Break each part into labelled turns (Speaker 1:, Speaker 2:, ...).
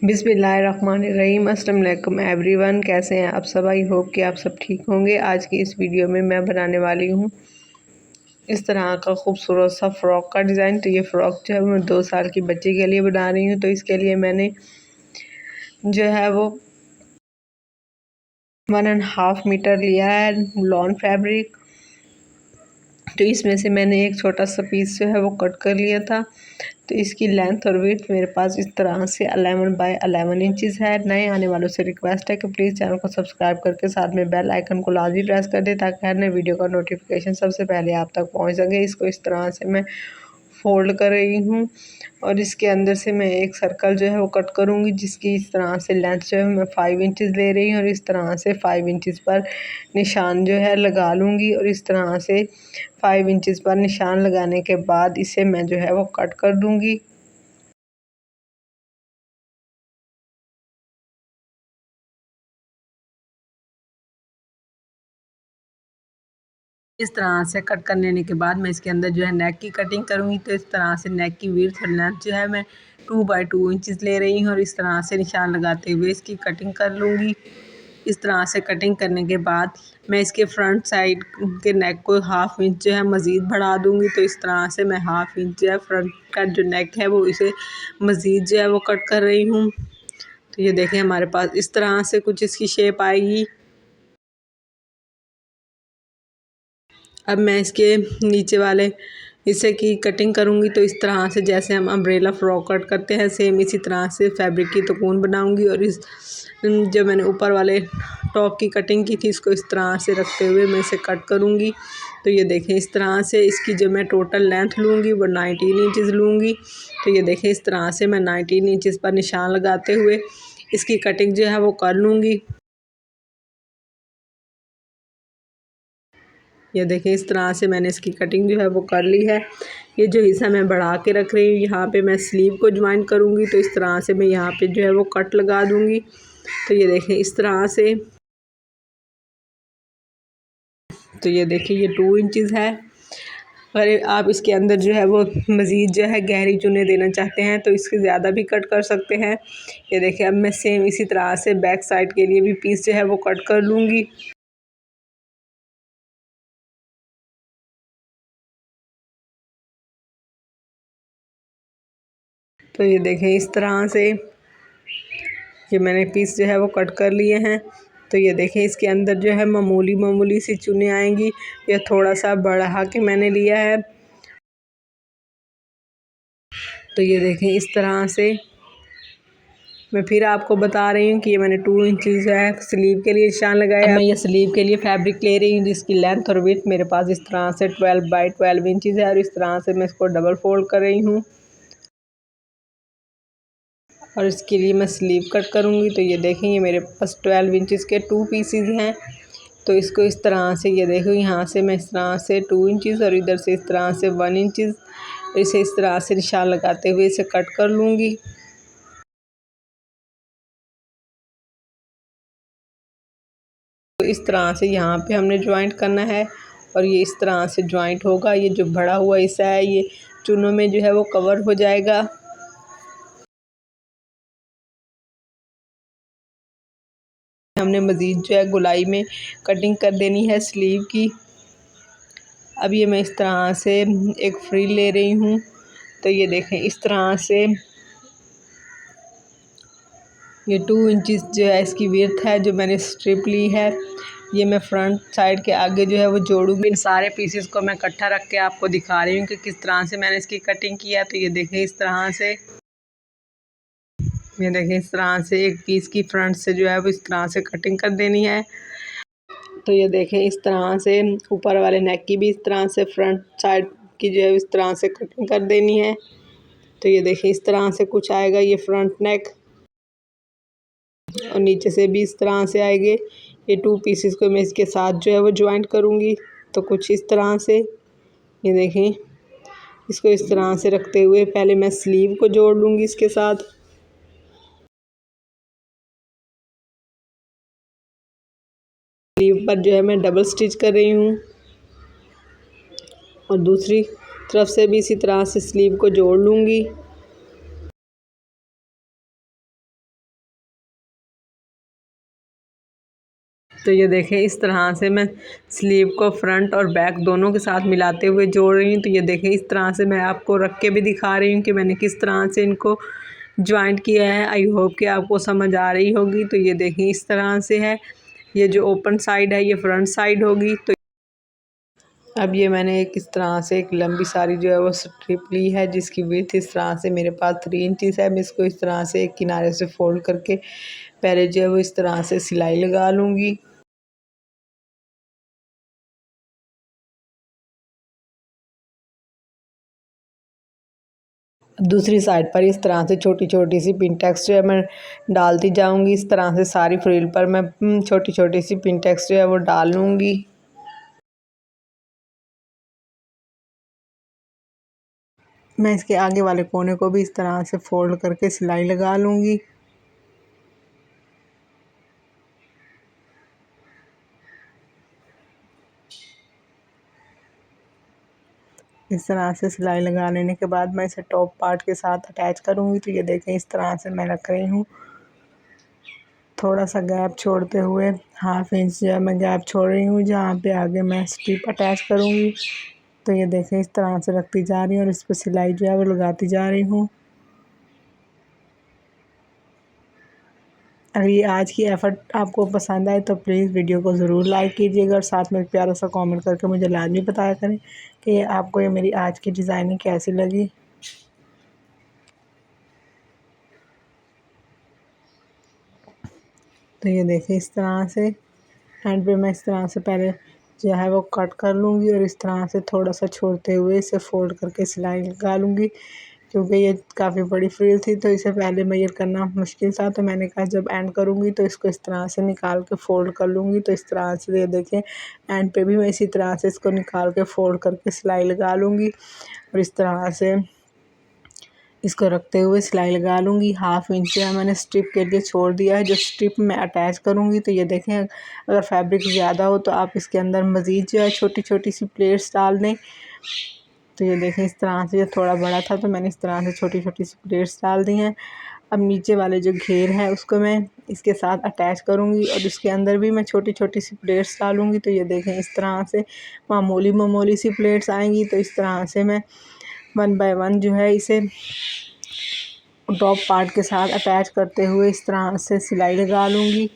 Speaker 1: बिस्मिल्लाहिर्रहमानिर्रहीम। अस्सलाम वालेकुम एवरीवन, कैसे हैं आप सब? आई होप कि आप सब ठीक होंगे। आज की इस वीडियो में मैं बनाने वाली हूँ इस तरह का खूबसूरत सा फ़्रॉक का डिज़ाइन। तो ये फ़्रॉक जो है मैं 2 साल की बच्ची के लिए बना रही हूँ। तो इसके लिए मैंने जो है वो 1.5 मीटर लिया है लॉन फैब्रिक। तो इसमें से मैंने एक छोटा सा पीस जो है वो कट कर लिया था। तो इसकी लेंथ और विड्थ मेरे पास इस तरह से 11 बाय 11 इंचज़ है। नए आने वालों से रिक्वेस्ट है कि प्लीज़ चैनल को सब्सक्राइब करके साथ में बेल आइकन को लाजमी प्रेस कर दें ताकि हर नए वीडियो का नोटिफिकेशन सबसे पहले आप तक पहुंच सके। इसको इस तरह से मैं फोल्ड कर रही हूँ और इसके अंदर से मैं एक सर्कल जो है वो कट करूँगी, जिसकी इस तरह से लेंथ जो है मैं 5 इंचज़ ले रही हूँ और इस तरह से 5 इंचज़ पर निशान जो है लगा लूँगी। और इस तरह से 5 इंचज़ पर निशान लगाने के बाद इसे मैं जो है वो कट कर दूँगी। इस तरह से कट कर लेने के बाद मैं इसके अंदर जो है नेक की कटिंग करूँगी। तो इस तरह से नेक की विड्थ और लेंथ जो है मैं 2 बाय 2 इंचज़ ले रही हूँ और इस तरह से निशान लगाते हुए इसकी कटिंग कर लूँगी। इस तरह से कटिंग करने के बाद मैं इसके फ्रंट साइड के नेक को 1/2 इंच जो है मज़ीद बढ़ा दूँगी। तो इस तरह से मैं 1/2 इंच जो है फ्रंट का जो नेक है वो इसे मज़ीद जो है वो कट कर रही हूँ। तो ये देखें हमारे पास इस तरह से कुछ इसकी शेप आएगी। अब मैं इसके नीचे वाले हिस्से की कटिंग करूँगी। तो इस तरह से जैसे हम अम्ब्रेला फ्रॉक कट करते हैं सेम इसी तरह से फैब्रिक की तकोन बनाऊँगी और इस जो मैंने ऊपर वाले टॉप की कटिंग की थी इसको इस तरह से रखते हुए मैं इसे कट करूँगी। तो ये देखें इस तरह से इसकी जो मैं टोटल लेंथ लूँगी वो 19 इंचज़ लूँगी। तो ये देखें इस तरह से मैं 19 इंचज़ पर निशान लगाते हुए इसकी कटिंग जो है वो कर लूँगी। ये देखिए इस तरह से मैंने इसकी कटिंग जो है वो कर ली है। ये जो हिस्सा मैं बढ़ा के रख रही हूँ यहाँ पे मैं स्लीव को ज्वाइन करूँगी। तो इस तरह से मैं यहाँ पे जो है वो कट लगा दूँगी। तो ये देखें इस तरह से। तो ये देखिए ये 2 इंचज़ है। अगर आप इसके अंदर जो है वो मज़ीद जो है गहरी चुनें देना चाहते हैं तो इसके ज़्यादा भी कट कर सकते हैं। ये देखिए अब मैं सेम इसी तरह से बैक साइड के लिए भी पीस जो है वो कट कर लूँगी। तो ये देखें इस तरह से ये मैंने पीस जो है वो कट कर लिए हैं। तो ये देखें इसके अंदर जो है मामूली सी चुनें आएंगी। ये थोड़ा सा बढ़ा के मैंने लिया है। तो ये देखें इस तरह से मैं फिर आपको बता रही हूँ कि ये मैंने 2 इंचज़ है स्लीव के लिए निशान लगाया। मैं ये स्लीव के लिए फैब्रिक ले रही हूँ जिसकी लेंथ और विड्थ मेरे पास इस तरह से 12 बाय 12 इंचज़ है और इस तरह से मैं इसको डबल फोल्ड कर रही हूँ और इसके लिए मैं स्लीव कट करूँगी। तो ये देखें ये मेरे पास 12 इंचज़ के 2 पीसीज हैं। तो इसको इस तरह से ये देखो यहाँ से मैं इस तरह से 2 इंचज़ और इधर से इस तरह से 1 इंचज़ इसे इस तरह से निशान लगाते हुए इसे कट कर लूँगी। तो इस तरह से यहाँ पे हमने जॉइंट करना है और ये इस तरह से जॉइंट होगा। ये जो बड़ा हुआ हिस्सा है ये चुनों में जो है वो कवर हो जाएगा। हमने मज़ीद जो है गोलाई में कटिंग कर देनी है स्लीव की। अब ये मैं इस तरह से एक फ्रिल ले रही हूँ। तो ये देखें इस तरह से ये 2 इंचज़ जो है इसकी विड्थ है जो मैंने स्ट्रिप ली है। ये मैं फ्रंट साइड के आगे जो है वो जोड़ूंगी। इन सारे पीसेस को मैं इकट्ठा रख के आपको दिखा रही हूँ कि किस तरह से मैंने इसकी कटिंग किया। तो ये देखें इस तरह से ये देखें इस तरह से एक पीस की फ्रंट से जो है वो इस तरह से कटिंग कर देनी है। तो ये देखें इस तरह से ऊपर वाले नेक की भी इस तरह से फ्रंट साइड की जो है इस तरह से कटिंग कर देनी है। तो ये देखें इस तरह से कुछ आएगा ये फ्रंट नेक और नीचे से भी इस तरह से आएंगे। ये 2 पीसेस को मैं इसके साथ जो है वो ज्वाइंट करूँगी। तो कुछ इस तरह से ये देखें इसको इस तरह से रखते हुए पहले मैं स्लीव को जोड़ लूँगी इसके साथ। स्लीव पर जो है मैं डबल स्टिच कर रही हूँ और दूसरी तरफ से भी इसी तरह से स्लीव को जोड़ लूँगी। तो ये देखें इस तरह से मैं स्लीव को फ्रंट और बैक दोनों के साथ मिलाते हुए जोड़ रही हूँ। तो ये देखें इस तरह से मैं आपको रख के भी दिखा रही हूँ कि मैंने किस तरह से इनको जॉइंट किया है। आई होप कि आपको समझ आ रही होगी। तो ये देखें इस तरह से है, ये जो ओपन साइड है ये फ्रंट साइड होगी। तो अब ये मैंने एक इस तरह से एक लंबी सारी जो है वो स्ट्रिप ली है, जिसकी विड्थ इस तरह से मेरे पास 3 इंचज़ है। मैं इसको इस तरह से एक किनारे से फोल्ड करके पहले जो है वो इस तरह से सिलाई लगा लूँगी। दूसरी साइड पर इस तरह से छोटी छोटी सी पिन टैक्स जो है मैं डालती जाऊंगी। इस तरह से सारी फ्रिल पर मैं छोटी छोटी सी पिन टैक्स जो है वो डाल लूँगी। मैं इसके आगे वाले कोने को भी इस तरह से फोल्ड करके सिलाई लगा लूँगी। इस तरह से सिलाई लगा लेने के बाद मैं इसे टॉप पार्ट के साथ अटैच करूँगी। तो ये देखें इस तरह से मैं रख रही हूँ, थोड़ा सा गैप छोड़ते हुए 1/2 इंच जो है मैं गैप छोड़ रही हूँ, जहाँ पे आगे मैं स्ट्रिप अटैच करूँगी। तो ये देखें इस तरह से रखती जा रही हूँ और इस पर सिलाई जो है वो लगाती जा रही हूँ। अगर ये आज की एफ़र्ट आपको पसंद आए तो प्लीज़ वीडियो को ज़रूर लाइक कीजिएगा और साथ में एक प्यारा सा कमेंट करके मुझे लाज़मी बताया करें कि आपको ये मेरी आज की डिज़ाइनिंग कैसी लगी। तो ये देखिए इस तरह से एंड पे मैं इस तरह से पहले जो है वो कट कर लूँगी और इस तरह से थोड़ा सा छोड़ते हुए इसे फ़ोल्ड करके सिलाई लगा लूँगी। क्योंकि ये काफ़ी बड़ी फ्रिल थी तो इसे पहले मेजर करना मुश्किल था, तो मैंने कहा जब एंड करूँगी तो इसको इस तरह से निकाल के फ़ोल्ड कर लूँगी। तो इस तरह से ये देखें एंड पे भी मैं इसी तरह से इसको निकाल के फ़ोल्ड करके सिलाई लगा लूँगी और इस तरह से इसको रखते हुए सिलाई लगा लूँगी। 1/2 इंच जो है मैंने स्ट्रिप के लिए छोड़ दिया है, जो स्ट्रिप मैं अटैच करूँगी। तो ये देखें अगर फैब्रिक ज़्यादा हो तो आप इसके अंदर मज़ीद जो है छोटी छोटी सी प्लेट्स डाल दें। तो ये देखें इस तरह से, ये थोड़ा बड़ा था तो मैंने इस तरह से छोटी छोटी सी प्लेट्स डाल दी हैं। अब नीचे वाले जो घेर है उसको मैं इसके साथ अटैच करूँगी और इसके अंदर भी मैं छोटी छोटी सी प्लेट्स डालूँगी। तो ये देखें इस तरह से मामूली मामूली सी प्लेट्स आएंगी। तो इस तरह से मैं 1 बाय 1 जो है इसे टॉप पार्ट के साथ अटैच करते हुए इस तरह से सिलाई लगा लूँगी।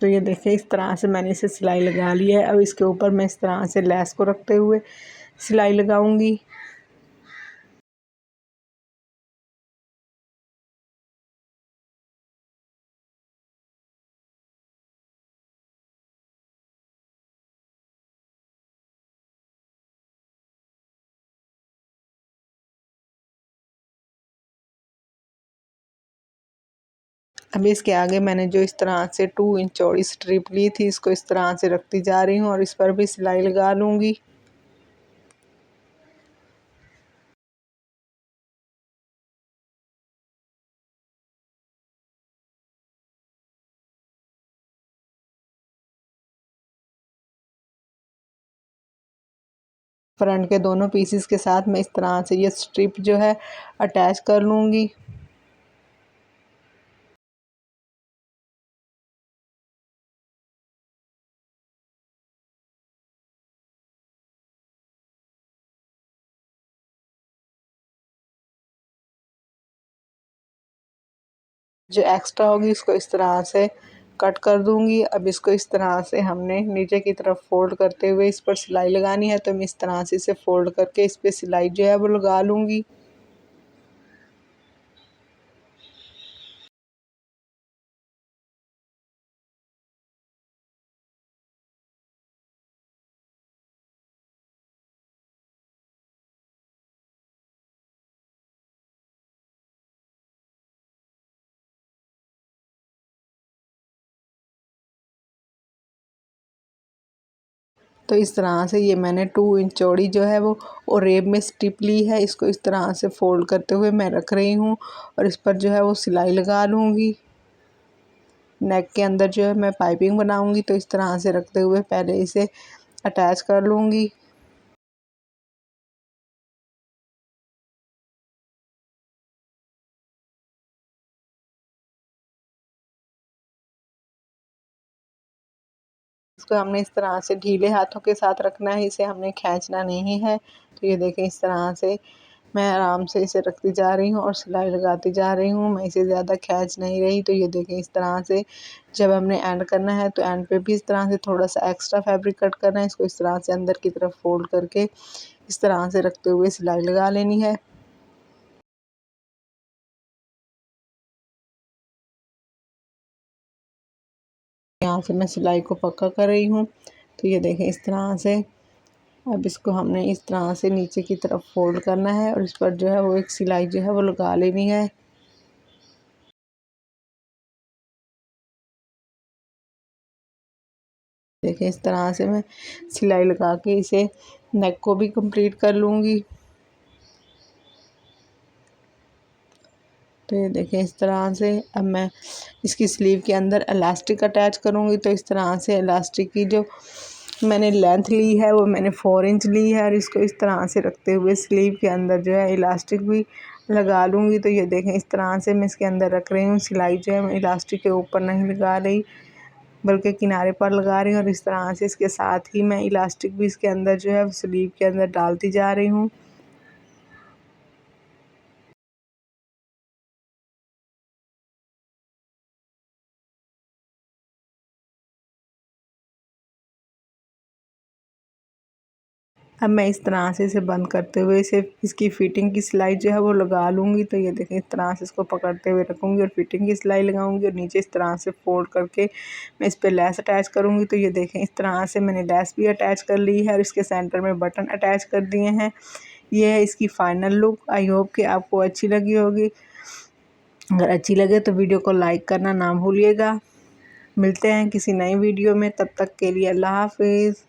Speaker 1: तो ये देखिए इस तरह से मैंने इसे सिलाई लगा ली है। अब इसके ऊपर मैं इस तरह से लेस को रखते हुए सिलाई लगाऊंगी। अभी इसके आगे मैंने जो इस तरह से 2 इंच चौड़ी स्ट्रिप ली थी, इसको इस तरह से रखती जा रही हूँ और इस पर भी सिलाई लगा लूँगी। फ्रंट के दोनों पीसेस के साथ मैं इस तरह से ये स्ट्रिप जो है अटैच कर लूँगी। जो एक्स्ट्रा होगी उसको इस तरह से कट कर दूंगी। अब इसको इस तरह से हमने नीचे की तरफ फोल्ड करते हुए इस पर सिलाई लगानी है। तो मैं इस तरह से इसे फोल्ड करके इस पर सिलाई जो है वो लगा लूँगी। तो इस तरह से ये मैंने 2 इंच चौड़ी जो है वो और रेब में स्ट्रिप ली है। इसको इस तरह से फोल्ड करते हुए मैं रख रही हूँ और इस पर जो है वो सिलाई लगा लूँगी। नेक के अंदर जो है मैं पाइपिंग बनाऊँगी, तो इस तरह से रखते हुए पहले इसे अटैच कर लूँगी। इसको हमने इस तरह से ढीले हाथों के साथ रखना है, इसे हमने खींचना नहीं है। तो ये देखें इस तरह से मैं आराम से इसे रखती जा रही हूँ और सिलाई लगाती जा रही हूँ, मैं इसे ज़्यादा खींच नहीं रही। तो ये देखें इस तरह से जब हमने एंड करना है तो एंड पे भी इस तरह से थोड़ा सा एक्स्ट्रा फैब्रिक कट करना है। इसको इस तरह से अंदर की तरफ फोल्ड करके इस तरह से रखते हुए सिलाई लगा लेनी है। यहाँ से मैं सिलाई को पक्का कर रही हूँ। तो ये देखें इस तरह से अब इसको हमने इस तरह से नीचे की तरफ फोल्ड करना है और इस पर जो है वो एक सिलाई जो है वो लगा लेनी है। देखें इस तरह से मैं सिलाई लगा के इसे नेक को भी कंप्लीट कर लूँगी। तो ये देखें इस तरह से अब मैं इसकी स्लीव के अंदर इलास्टिक अटैच करूँगी। तो इस तरह से इलास्टिक की जो मैंने लेंथ ली है वो मैंने 4 इंच ली है और इसको इस तरह से रखते हुए स्लीव के अंदर जो है इलास्टिक भी लगा लूँगी। तो ये देखें इस तरह से मैं इसके अंदर रख रही हूँ। सिलाई जो है मैं इलास्टिक के ऊपर नहीं लगा रही बल्कि किनारे पर लगा रही हूँ और इस तरह से इसके साथ ही मैं इलास्टिक भी इसके अंदर जो है स्लीव के अंदर डालती जा रही हूँ। अब मैं इस तरह से इसे बंद करते हुए इसे इसकी फ़िटिंग की सिलाई जो है वो लगा लूँगी। तो ये देखें इस तरह से इसको पकड़ते हुए रखूँगी और फिटिंग की सिलाई लगाऊँगी और नीचे इस तरह से फोल्ड करके मैं इस पर लेस अटैच करूँगी। तो ये देखें इस तरह से मैंने लेस भी अटैच कर ली है और इसके सेंटर में बटन अटैच कर दिए हैं। ये है इसकी फ़ाइनल लुक। आई होप कि आपको अच्छी लगी होगी। अगर अच्छी लगे तो वीडियो को लाइक करना ना भूलिएगा। मिलते हैं किसी नई वीडियो में, तब तक के लिए अल्लाह हाफिज़।